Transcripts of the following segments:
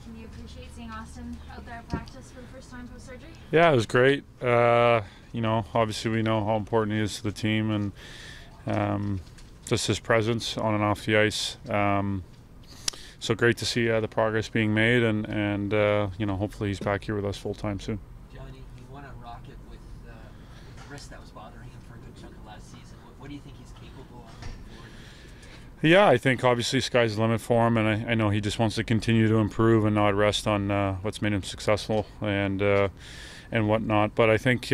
Can you appreciate seeing Austin out there at practice for the first time post-surgery? Yeah, it was great. Obviously we know how important he is to the team, and just his presence on and off the ice. So great to see the progress being made, and hopefully he's back here with us full time soon. Johnny, he won a rocket with the wrist that was bothering him for a good chunk of last season. What do you think he's capable of moving forward? Yeah, I think obviously sky's the limit for him, and I know he just wants to continue to improve and not rest on what's made him successful and whatnot. But I think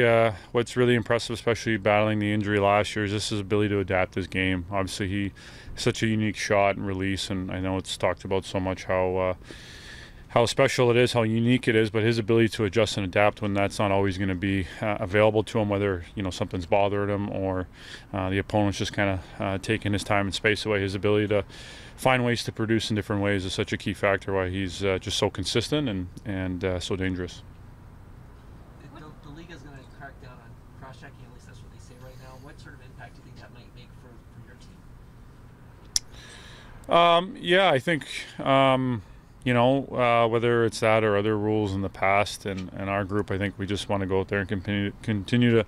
what's really impressive, especially battling the injury last year, is just his ability to adapt his game. Obviously, he such a unique shot and release, and I know it's talked about so much how special it is, how unique it is, but his ability to adjust and adapt when that's not always going to be available to him, whether something's bothering him or the opponent's just kind of taking his time and space away. His ability to find ways to produce in different ways is such a key factor why he's just so consistent and so dangerous. The league is going to crack down on cross-checking, at least that's what they say right now. What sort of impact do you think that might make for your team? Yeah, I think whether it's that or other rules in the past, and our group, I think we just want to go out there and continue to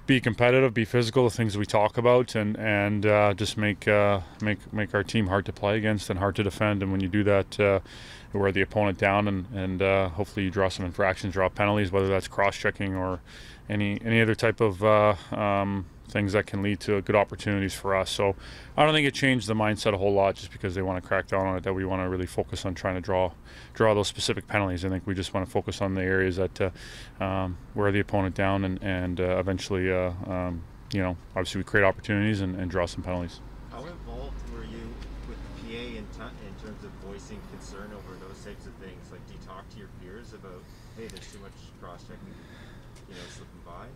be competitive, be physical, the things we talk about, and just make our team hard to play against and hard to defend. And when you do that, wear the opponent down, and hopefully you draw some infractions, draw penalties, whether that's cross-checking or any other type of things that can lead to good opportunities for us. So I don't think it changed the mindset a whole lot just because they want to crack down on it, that we want to really focus on trying to draw those specific penalties. I think we just want to focus on the areas that wear the opponent down, and eventually obviously we create opportunities and draw some penalties. How involved were you with the PA in terms of voicing concern over those types of things? Like, do you talk to your peers about, hey, there's too much cross-checking slipping by?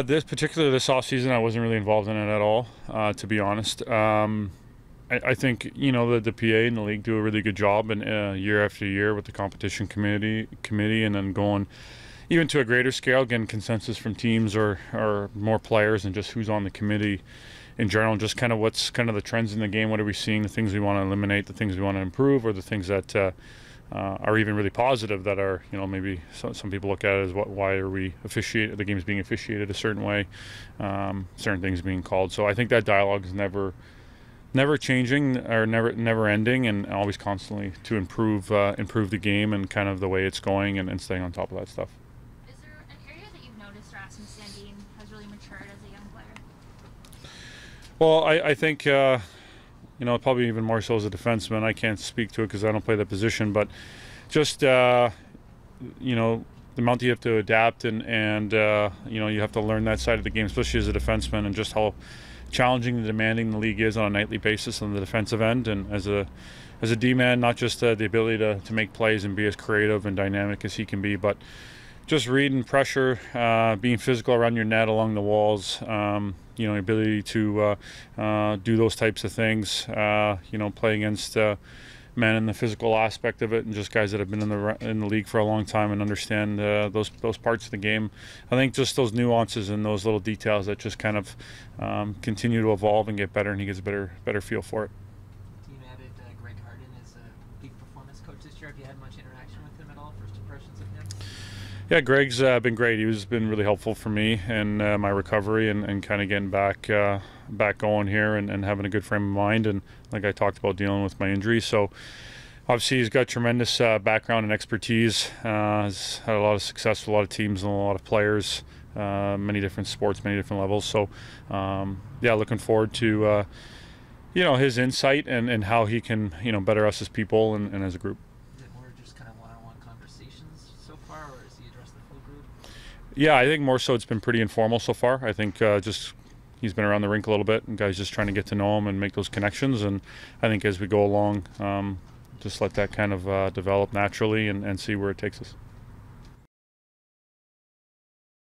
This off season, I wasn't really involved in it at all, to be honest. I think the PA and the league do a really good job, and year after year with the competition committee, and then going even to a greater scale, getting consensus from teams or more players, and just who's on the committee in general, just kind of what's kind of the trends in the game. What are we seeing? The things we want to eliminate, the things we want to improve, or the things that are even really positive that are, maybe some people look at it as why are we the game's being officiated a certain way, certain things being called. So I think that dialogue is never changing or never ending, and always constantly to improve the game and kind of the way it's going, and staying on top of that stuff. Is there an area that you've noticed Rasmus Sandin has really matured as a young player? Well, I think probably even more so as a defenseman. I can't speak to it because I don't play that position, but just the amount you have to adapt, and you have to learn that side of the game, especially as a defenseman, and just how challenging and demanding the league is on a nightly basis on the defensive end. And as a D-man, not just the ability to make plays and be as creative and dynamic as he can be, but just reading pressure, being physical around your net, along the walls, ability to do those types of things, play against men in the physical aspect of it, and just guys that have been in the league for a long time and understand those parts of the game. I think just those nuances and those little details that just kind of continue to evolve and get better, and he gets a better feel for it. Team added Greg Harden as a peak performance coach this year. Have you had much interaction with him at all? First impressions of him? Yeah, Greg's been great. He's been really helpful for me and my recovery, and kind of getting back going here, and having a good frame of mind, and like I talked about, dealing with my injury. So obviously he's got tremendous background and expertise. He's had a lot of success with a lot of teams and a lot of players, many different sports, many different levels. So looking forward to his insight and how he can better us as people and as a group. Yeah, I think more so it's been pretty informal so far. I think just he's been around the rink a little bit, and guys just trying to get to know him and make those connections. And I think as we go along, just let that kind of develop naturally, and see where it takes us.